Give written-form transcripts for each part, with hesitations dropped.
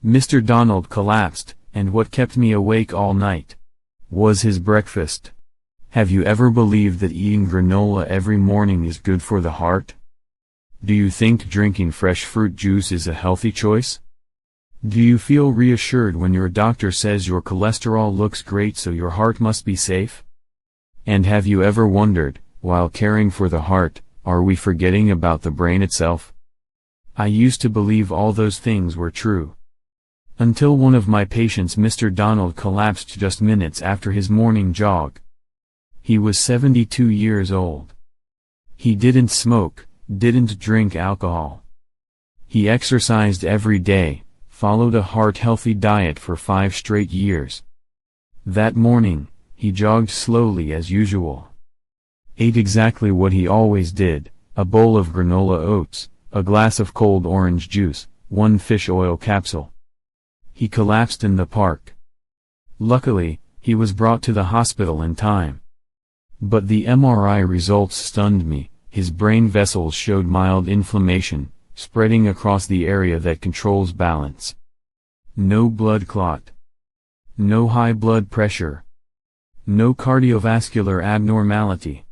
Mr. Donald collapsed, and what kept me awake all night was his breakfast. Have you ever believed that eating granola every morning is good for the heart? Do you think drinking fresh fruit juice is a healthy choice? Do you feel reassured when your doctor says your cholesterol looks great so your heart must be safe? And have you ever wondered, while caring for the heart, are we forgetting about the brain itself? I used to believe all those things were true. Until one of my patients, Mr. Donald, collapsed just minutes after his morning jog. He was 72 years old. He didn't smoke, didn't drink alcohol. He exercised every day, followed a heart-healthy diet for 5 straight years. That morning, he jogged slowly as usual. Ate exactly what he always did, a bowl of granola oats, a glass of cold orange juice, 1 fish oil capsule. He collapsed in the park. Luckily, he was brought to the hospital in time. But the MRI results stunned me. His brain vessels showed mild inflammation, spreading across the area that controls balance. No blood clot. No high blood pressure. No cardiovascular abnormality.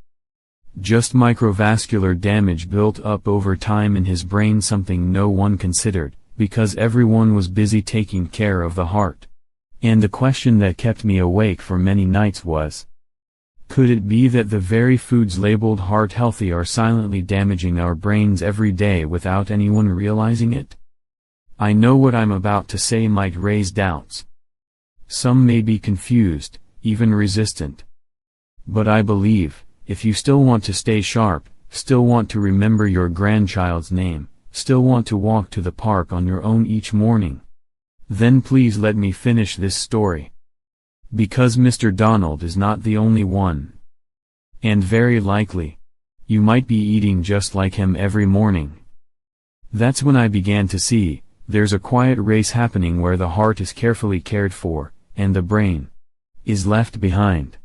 Just microvascular damage built up over time in his brain, something no one considered, because everyone was busy taking care of the heart. And the question that kept me awake for many nights was, could it be that the very foods labeled heart healthy are silently damaging our brains every day without anyone realizing it? I know what I'm about to say might raise doubts. Some may be confused, even resistant. But I believe, if you still want to stay sharp, still want to remember your grandchild's name, still want to walk to the park on your own each morning, then please let me finish this story. Because Mr. Donald is not the only one. And very likely, you might be eating just like him every morning. That's when I began to see, there's a quiet race happening where the heart is carefully cared for, and the brain is left behind.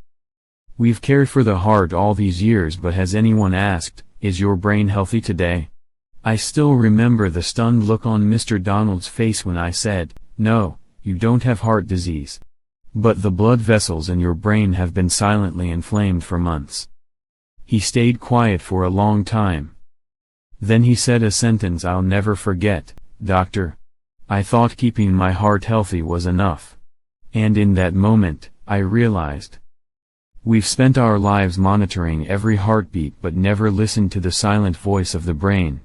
We've cared for the heart all these years, but has anyone asked, is your brain healthy today? I still remember the stunned look on Mr. Donald's face when I said, no, you don't have heart disease. But the blood vessels in your brain have been silently inflamed for months. He stayed quiet for a long time. Then he said a sentence I'll never forget, "Doctor, I thought keeping my heart healthy was enough." And in that moment, I realized. We've spent our lives monitoring every heartbeat but never listened to the silent voice of the brain.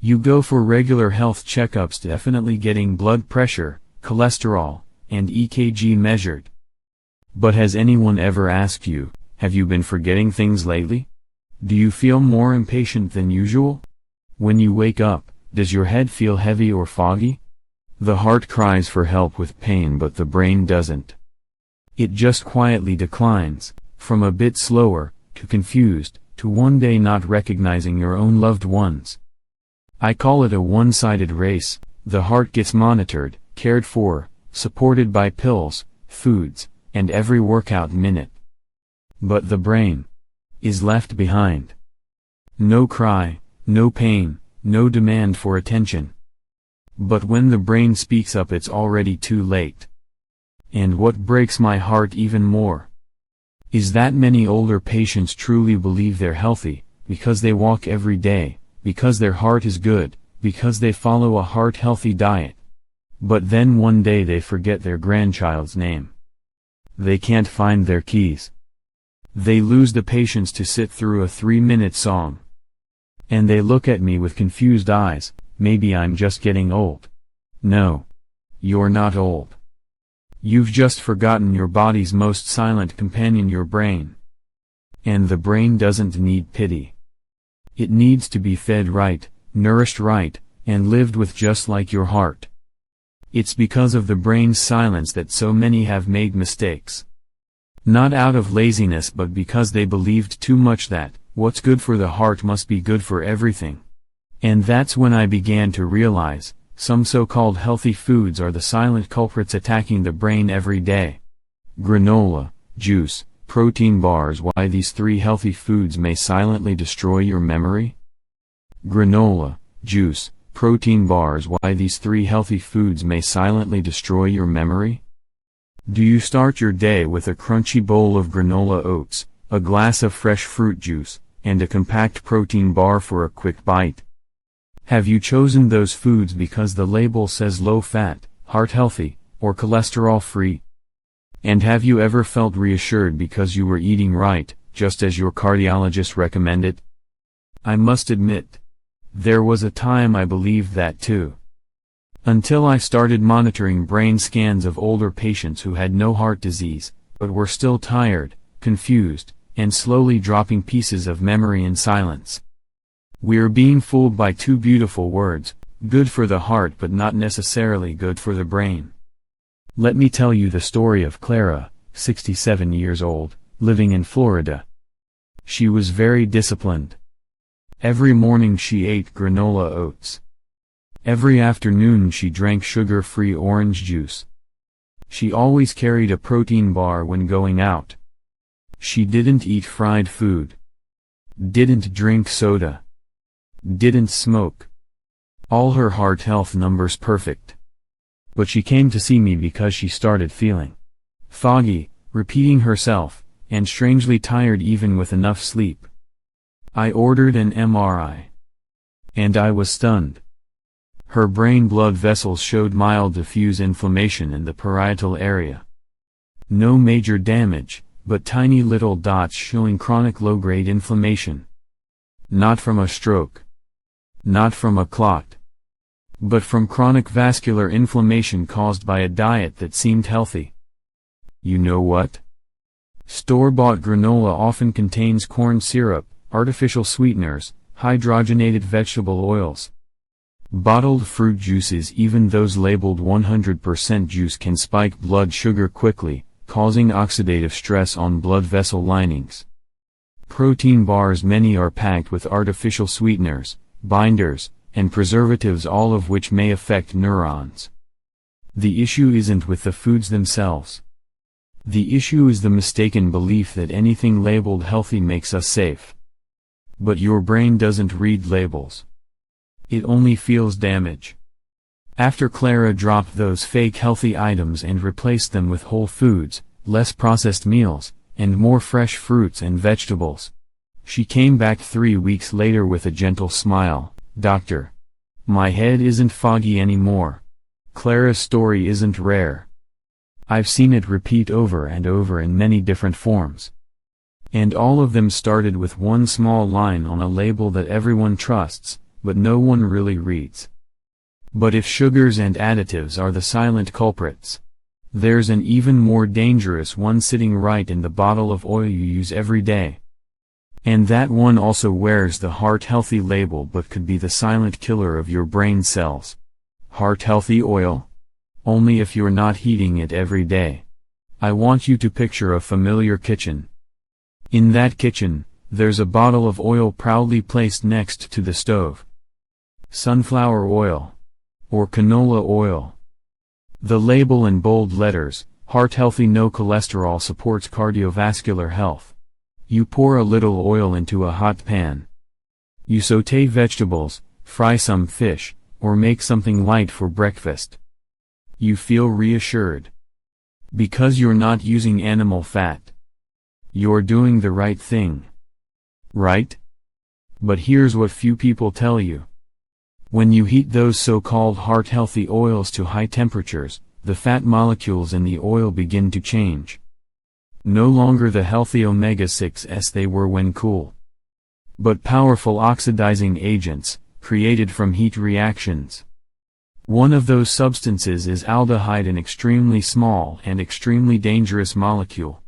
You go for regular health checkups, definitely getting blood pressure, cholesterol, and EKG measured. But has anyone ever asked you, have you been forgetting things lately? Do you feel more impatient than usual? When you wake up, does your head feel heavy or foggy? The heart cries for help with pain, but the brain doesn't. It just quietly declines, from a bit slower, to confused, to one day not recognizing your own loved ones. I call it a one-sided race. The heart gets monitored, cared for, supported by pills, foods, and every workout minute. But the brain is left behind. No cry, no pain, no demand for attention. But when the brain speaks up, it's already too late. And what breaks my heart even more is that many older patients truly believe they're healthy, because they walk every day, because their heart is good, because they follow a heart-healthy diet. But then one day they forget their grandchild's name. They can't find their keys. They lose the patience to sit through a 3-minute song. And they look at me with confused eyes. Maybe I'm just getting old. No. You're not old. You've just forgotten your body's most silent companion, your brain. And the brain doesn't need pity. It needs to be fed right, nourished right, and lived with just like your heart. It's because of the brain's silence that so many have made mistakes. Not out of laziness, but because they believed too much that what's good for the heart must be good for everything. And that's when I began to realize, some so-called healthy foods are the silent culprits attacking the brain every day. Granola, juice, protein bars. Why these 3 healthy foods may silently destroy your memory? Granola, juice, protein bars. Why these three healthy foods may silently destroy your memory? Do you start your day with a crunchy bowl of granola oats, a glass of fresh fruit juice, and a compact protein bar for a quick bite? Have you chosen those foods because the label says low fat, heart healthy, or cholesterol free? And have you ever felt reassured because you were eating right, just as your cardiologist recommended? I must admit, there was a time I believed that too. Until I started monitoring brain scans of older patients who had no heart disease, but were still tired, confused, and slowly dropping pieces of memory in silence. We're being fooled by two beautiful words, good for the heart but not necessarily good for the brain. Let me tell you the story of Clara, 67 years old, living in Florida. She was very disciplined. Every morning she ate granola oats. Every afternoon she drank sugar-free orange juice. She always carried a protein bar when going out. She didn't eat fried food. Didn't drink soda. Didn't smoke. All her heart health numbers perfect. But she came to see me because she started feeling foggy, repeating herself, and strangely tired even with enough sleep. I ordered an MRI. And I was stunned. Her brain blood vessels showed mild diffuse inflammation in the parietal area. No major damage, but tiny little dots showing chronic low-grade inflammation. Not from a stroke. Not from a clot. But from chronic vascular inflammation caused by a diet that seemed healthy. You know what? Store-bought granola often contains corn syrup, artificial sweeteners, hydrogenated vegetable oils. Bottled fruit juices, even those labeled 100% juice, can spike blood sugar quickly, causing oxidative stress on blood vessel linings. Protein bars, many are packed with artificial sweeteners, binders, and preservatives, all of which may affect neurons. The issue isn't with the foods themselves. The issue is the mistaken belief that anything labeled healthy makes us safe. But your brain doesn't read labels. It only feels damage. After Clara dropped those fake healthy items and replaced them with whole foods, less processed meals, and more fresh fruits and vegetables, she came back 3 weeks later with a gentle smile. Doctor, my head isn't foggy anymore. Clara's story isn't rare. I've seen it repeat over and over in many different forms. And all of them started with one small line on a label that everyone trusts, but no one really reads. But if sugars and additives are the silent culprits, there's an even more dangerous one sitting right in the bottle of oil you use every day. And that one also wears the heart-healthy label but could be the silent killer of your brain cells. Heart-healthy oil? Only if you're not heating it every day. I want you to picture a familiar kitchen. In that kitchen, there's a bottle of oil proudly placed next to the stove. Sunflower oil. Or canola oil. The label in bold letters, heart-healthy, no cholesterol, supports cardiovascular health. You pour a little oil into a hot pan. You sauté vegetables, fry some fish, or make something light for breakfast. You feel reassured. Because you're not using animal fat. You're doing the right thing. Right? But here's what few people tell you. When you heat those so-called heart-healthy oils to high temperatures, the fat molecules in the oil begin to change. No longer the healthy omega-6s they were when cool, but powerful oxidizing agents, created from heat reactions. One of those substances is aldehyde, an extremely small and extremely dangerous molecule.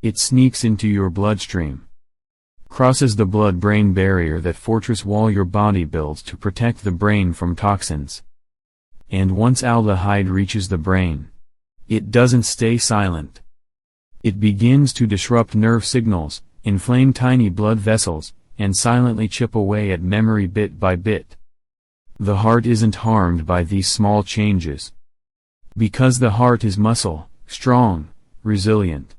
It sneaks into your bloodstream, crosses the blood-brain barrier, that fortress wall your body builds to protect the brain from toxins. And once aldehyde reaches the brain, it doesn't stay silent. It begins to disrupt nerve signals, inflame tiny blood vessels, and silently chip away at memory bit by bit. The heart isn't harmed by these small changes. Because the heart is muscle, strong, resilient.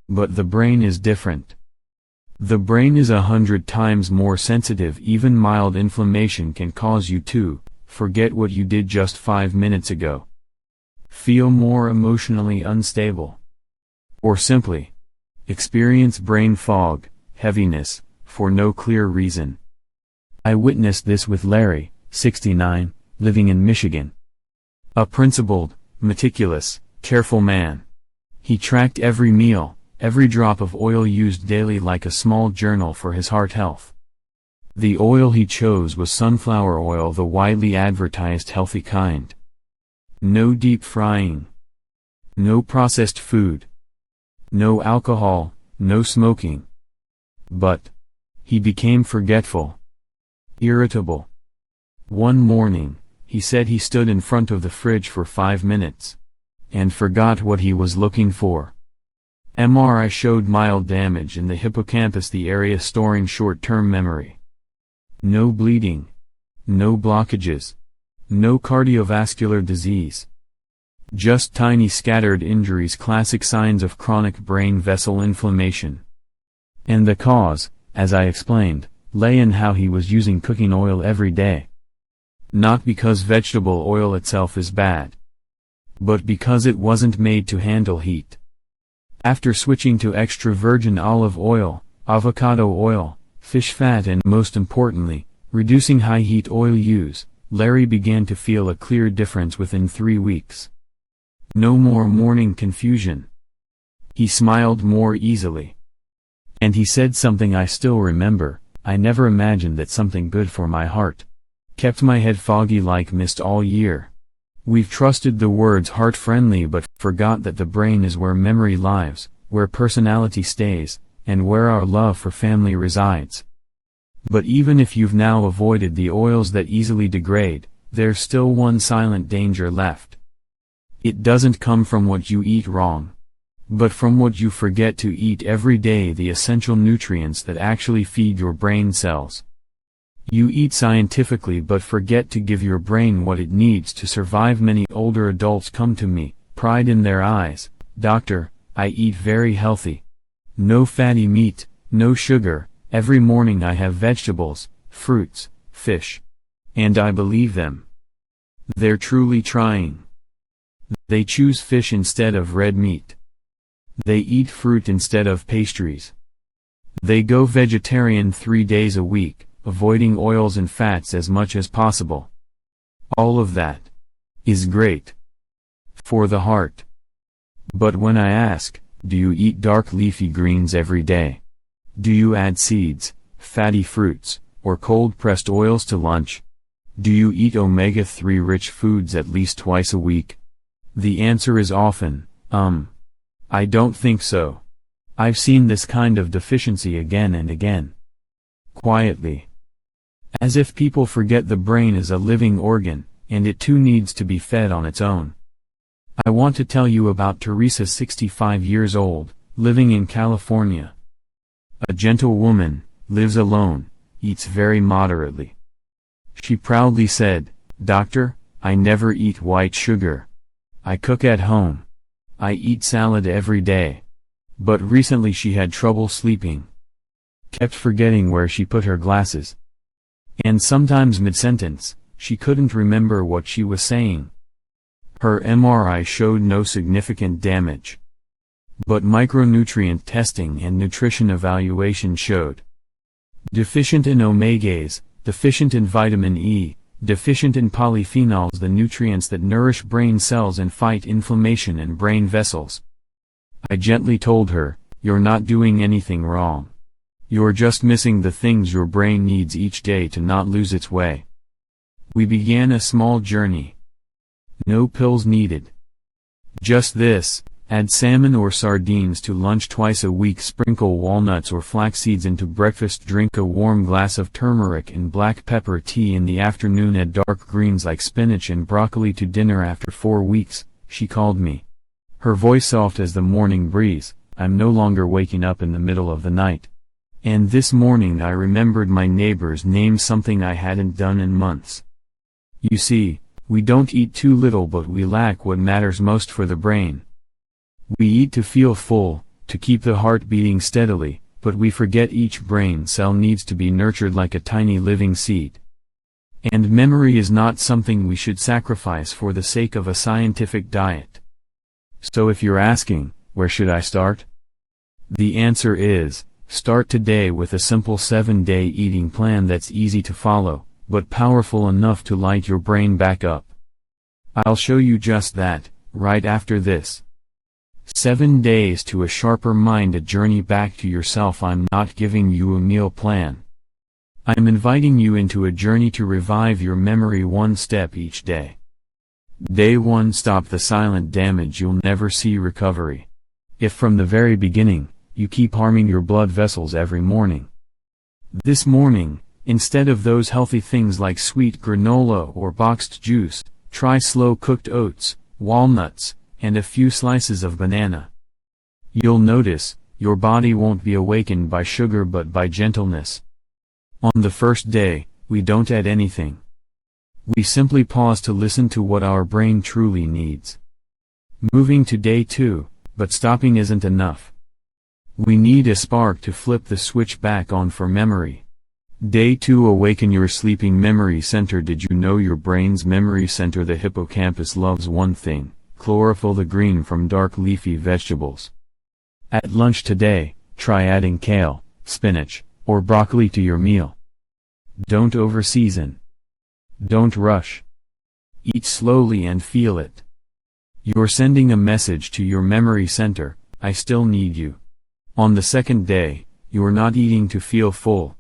But the brain is different. The brain is 100 times more sensitive. Even mild inflammation can cause you to forget what you did just 5 minutes ago, feel more emotionally unstable, or simply experience brain fog, heaviness, for no clear reason. I witnessed this with Larry, 69, living in Michigan. A principled, meticulous, careful man. He tracked every meal, every drop of oil used daily like a small journal for his heart health. The oil he chose was sunflower oil, the widely advertised healthy kind. No deep frying. No processed food. No alcohol, no smoking. But he became forgetful, irritable. One morning, he said he stood in front of the fridge for 5 minutes and forgot what he was looking for. MRI showed mild damage in the hippocampus, the area storing short-term memory. No bleeding. No blockages. No cardiovascular disease. Just tiny scattered injuries, classic signs of chronic brain vessel inflammation. And the cause, as I explained, lay in how he was using cooking oil every day. Not because vegetable oil itself is bad, but because it wasn't made to handle heat. After switching to extra virgin olive oil, avocado oil, fish fat, and most importantly, reducing high heat oil use, Larry began to feel a clear difference within 3 weeks. No more morning confusion. He smiled more easily. And he said something I still remember: I never imagined that something good for my heart kept my head foggy like mist all year. We've trusted the words heart-friendly but forgot that the brain is where memory lives, where personality stays, and where our love for family resides. But even if you've now avoided the oils that easily degrade, there's still one silent danger left. It doesn't come from what you eat wrong, but from what you forget to eat every day, the essential nutrients that actually feed your brain cells. You eat scientifically but forget to give your brain what it needs to survive. Many older adults come to me, pride in their eyes: "Doctor, I eat very healthy. No fatty meat, no sugar, every morning I have vegetables, fruits, fish." And I believe them. They're truly trying. They choose fish instead of red meat. They eat fruit instead of pastries. They go vegetarian 3 days a week, avoiding oils and fats as much as possible. All of that is great for the heart. But when I ask, do you eat dark leafy greens every day? Do you add seeds, fatty fruits, or cold-pressed oils to lunch? Do you eat omega-3 rich foods at least twice a week? The answer is often, I don't think so. I've seen this kind of deficiency again and again. Quietly. As if people forget the brain is a living organ, and it too needs to be fed on its own. I want to tell you about Teresa, 65 years old, living in California. A gentle woman, lives alone, eats very moderately. She proudly said, "Doctor, I never eat white sugar. I cook at home. I eat salad every day." But recently she had trouble sleeping. Kept forgetting where she put her glasses. And sometimes mid-sentence, she couldn't remember what she was saying. Her MRI showed no significant damage. But micronutrient testing and nutrition evaluation showed deficient in omegas, deficient in vitamin E, deficient in polyphenols, the nutrients that nourish brain cells and fight inflammation in brain vessels. I gently told her, "You're not doing anything wrong. You're just missing the things your brain needs each day to not lose its way." We began a small journey. No pills needed. Just this: add salmon or sardines to lunch twice a week, sprinkle walnuts or flax seeds into breakfast, drink a warm glass of turmeric and black pepper tea in the afternoon, add dark greens like spinach and broccoli to dinner. After 4 weeks, she called me. Her voice soft as the morning breeze. "I'm no longer waking up in the middle of the night. And this morning I remembered my neighbor's name, something I hadn't done in months." You see, we don't eat too little, but we lack what matters most for the brain. We eat to feel full, to keep the heart beating steadily, but we forget each brain cell needs to be nurtured like a tiny living seed. And memory is not something we should sacrifice for the sake of a scientific diet. So if you're asking, where should I start? The answer is, start today with a simple 7-day eating plan that's easy to follow, but powerful enough to light your brain back up. I'll show you just that, right after this. 7 days to a sharper mind, a journey back to yourself. I'm not giving you a meal plan. I'm inviting you into a journey to revive your memory one step each day. Day 1, stop the silent damage. You'll never see recovery if from the very beginning, you keep harming your blood vessels every morning. This morning, instead of those healthy things like sweet granola or boxed juice, try slow-cooked oats, walnuts, and a few slices of banana. You'll notice, your body won't be awakened by sugar but by gentleness. On the first day, we don't add anything. We simply pause to listen to what our brain truly needs. Moving to day 2, but stopping isn't enough. We need a spark to flip the switch back on for memory. Day 2, awaken your sleeping memory center. Did you know your brain's memory center, the hippocampus, loves one thing: chlorophyll, the green from dark leafy vegetables. At lunch today, try adding kale, spinach, or broccoli to your meal. Don't overseason. Don't rush. Eat slowly and feel it. You're sending a message to your memory center: I still need you. On the second day, you're not eating to feel full.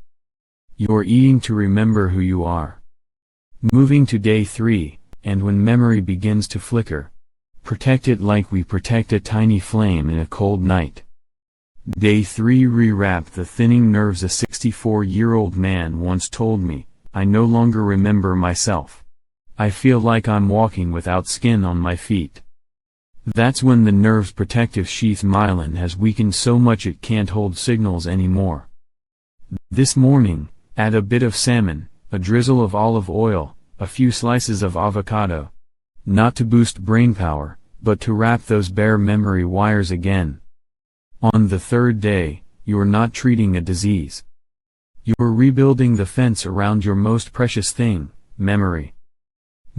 You're eating to remember who you are. Moving to day 3, and when memory begins to flicker, protect it like we protect a tiny flame in a cold night. Day 3, rewrap the thinning nerves. A 64-year-old man once told me, I no longer remember myself. I feel like I'm walking without skin on my feet. That's when the nerve's protective sheath myelin has weakened so much it can't hold signals anymore. This morning, add a bit of salmon, a drizzle of olive oil, a few slices of avocado. Not to boost brain power, but to wrap those bare memory wires again. On the third day, you're not treating a disease. You're rebuilding the fence around your most precious thing, memory.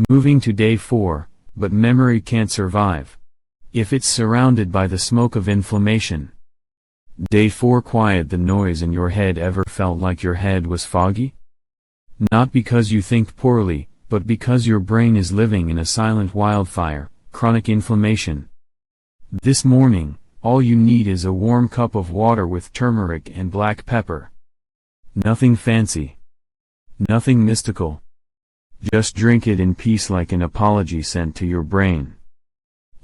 Moving to day 4, but memory can't survive if it's surrounded by the smoke of inflammation. Day 4, quiet the noise in your head. Ever felt like your head was foggy? Not because you think poorly, but because your brain is living in a silent wildfire, chronic inflammation. This morning, all you need is a warm cup of water with turmeric and black pepper. Nothing fancy. Nothing mystical. Just drink it in peace like an apology sent to your brain.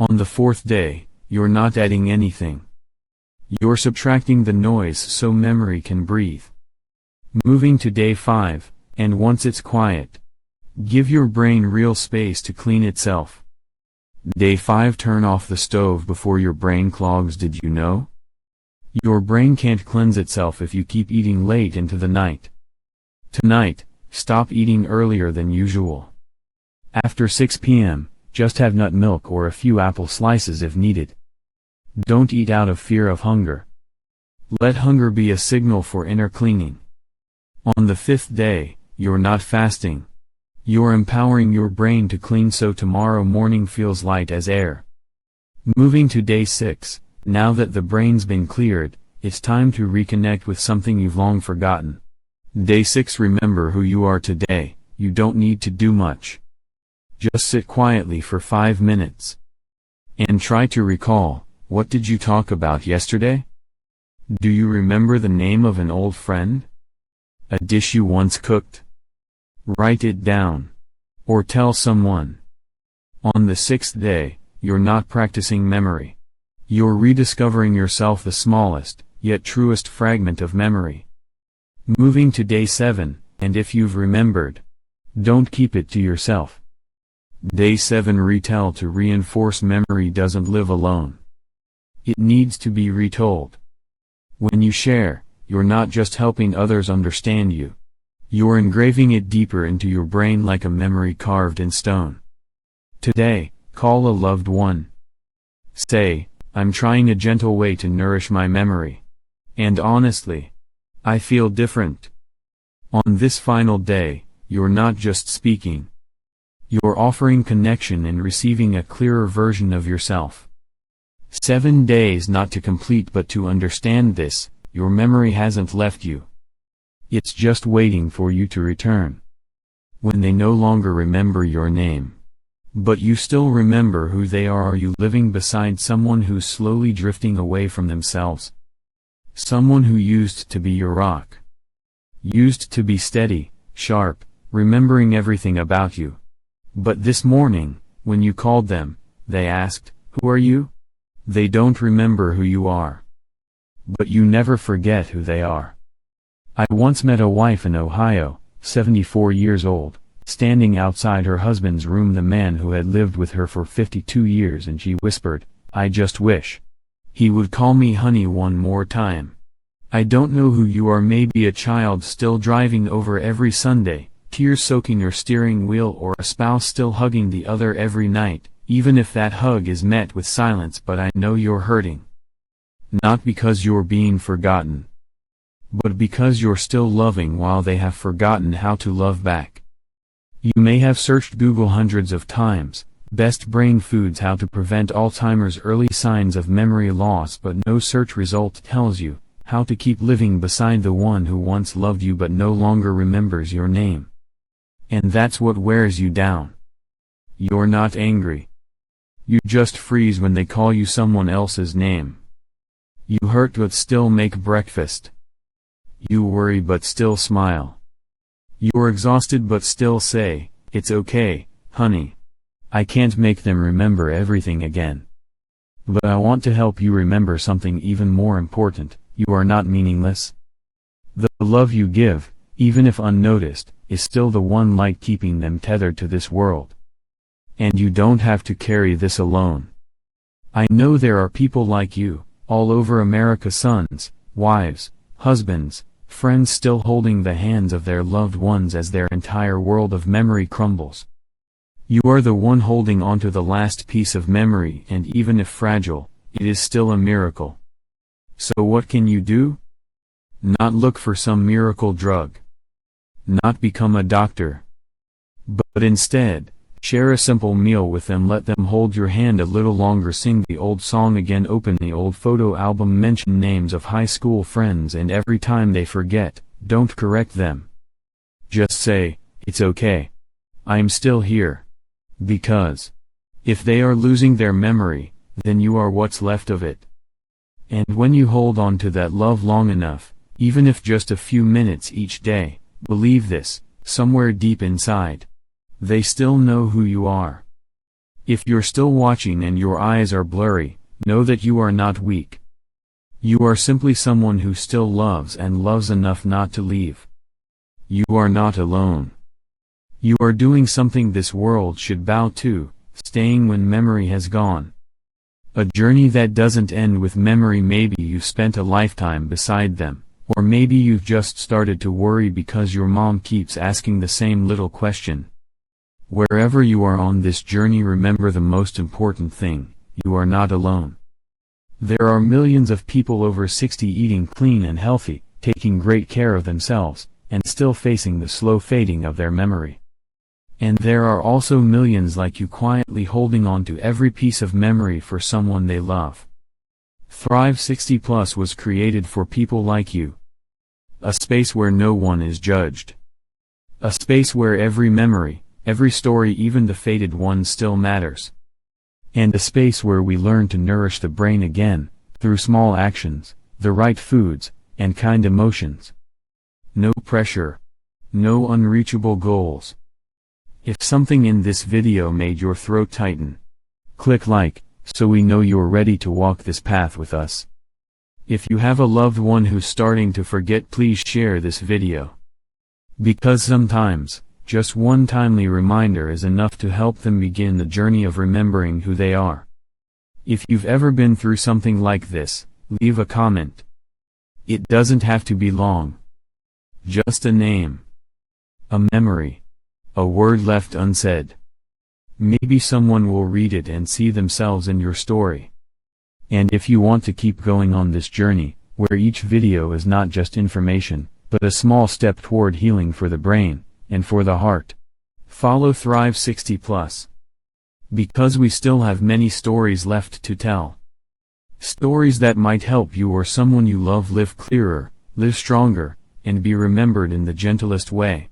On the 4th day, you're not adding anything. You're subtracting the noise so memory can breathe. Moving to day 5, and once it's quiet, give your brain real space to clean itself. Day 5, turn off the stove before your brain clogs. Did you know? Your brain can't cleanse itself if you keep eating late into the night. Tonight, stop eating earlier than usual. After 6 p.m., just have nut milk or a few apple slices if needed. Don't eat out of fear of hunger. Let hunger be a signal for inner cleaning. On the 5th day, you're not fasting. You're empowering your brain to clean so tomorrow morning feels light as air. Moving to day 6, now that the brain's been cleared, it's time to reconnect with something you've long forgotten. Day 6, remember who you are today. You don't need to do much. Just sit quietly for 5 minutes. And try to recall, what did you talk about yesterday? Do you remember the name of an old friend? A dish you once cooked? Write it down. Or tell someone. On the 6th day, you're not practicing memory. You're rediscovering yourself, the smallest, yet truest fragment of memory. Moving to day 7, and if you've remembered, don't keep it to yourself. Day 7, retell. To reinforce memory doesn't live alone. It needs to be retold. When you share, you're not just helping others understand you. You're engraving it deeper into your brain like a memory carved in stone. Today, call a loved one. Say, I'm trying a gentle way to nourish my memory. And honestly, I feel different. On this final day, you're not just speaking. You're offering connection and receiving a clearer version of yourself. 7 days not to complete but to understand this, your memory hasn't left you. It's just waiting for you to return. When they no longer remember your name, but you still remember who they are you living beside someone who's slowly drifting away from themselves? Someone who used to be your rock. Used to be steady, sharp, remembering everything about you. But this morning, when you called them, they asked, "Who are you?" They don't remember who you are. But you never forget who they are. I once met a wife in Ohio, 74 years old, standing outside her husband's room, the man who had lived with her for 52 years, and she whispered, "I just wish he would call me honey one more time." I don't know who you are, maybe a child still driving over every Sunday, tears soaking your steering wheel, or a spouse still hugging the other every night, even if that hug is met with silence. But I know you're hurting. Not because you're being forgotten, but because you're still loving while they have forgotten how to love back. You may have searched Google hundreds of times, best brain foods, how to prevent Alzheimer's, early signs of memory loss, but no search result tells you how to keep living beside the one who once loved you but no longer remembers your name. And that's what wears you down. You're not angry. You just freeze when they call you someone else's name. You hurt but still make breakfast. You worry but still smile. You're exhausted but still say, "It's okay, honey." I can't make them remember everything again. But I want to help you remember something even more important: you are not meaningless. The love you give, even if unnoticed, is still the one light keeping them tethered to this world. And you don't have to carry this alone. I know there are people like you, all over America, sons, wives, husbands, friends, still holding the hands of their loved ones as their entire world of memory crumbles. You are the one holding onto the last piece of memory, and even if fragile, it is still a miracle. So what can you do? Not look for some miracle drug. Not become a doctor. But instead, share a simple meal with them, let them hold your hand a little longer, sing the old song again, open the old photo album, mention names of high school friends, and every time they forget, don't correct them. Just say, "It's okay. I'm still here." Because if they are losing their memory, then you are what's left of it. And when you hold on to that love long enough, even if just a few minutes each day, believe this, somewhere deep inside, they still know who you are. If you're still watching and your eyes are blurry, know that you are not weak. You are simply someone who still loves, and loves enough not to leave. You are not alone. You are doing something this world should bow to, staying when memory has gone. A journey that doesn't end with memory. Maybe you spent a lifetime beside them, or maybe you've just started to worry because your mom keeps asking the same little question. Wherever you are on this journey, remember the most important thing: you are not alone. There are millions of people over 60 eating clean and healthy, taking great care of themselves, and still facing the slow fading of their memory. And there are also millions like you, quietly holding on to every piece of memory for someone they love. Thrive 60 Plus was created for people like you. A space where no one is judged. A space where every memory, every story, even the faded ones, still matters. And a space where we learn to nourish the brain again, through small actions, the right foods, and kind emotions. No pressure. No unreachable goals. If something in this video made your throat tighten, click like, so we know you're ready to walk this path with us. If you have a loved one who's starting to forget, please share this video. Because sometimes, just one timely reminder is enough to help them begin the journey of remembering who they are. If you've ever been through something like this, leave a comment. It doesn't have to be long. Just a name. A memory. A word left unsaid. Maybe someone will read it and see themselves in your story. And if you want to keep going on this journey, where each video is not just information, but a small step toward healing for the brain, and for the heart. Follow Thrive 60+. Because we still have many stories left to tell. Stories that might help you or someone you love live clearer, live stronger, and be remembered in the gentlest way.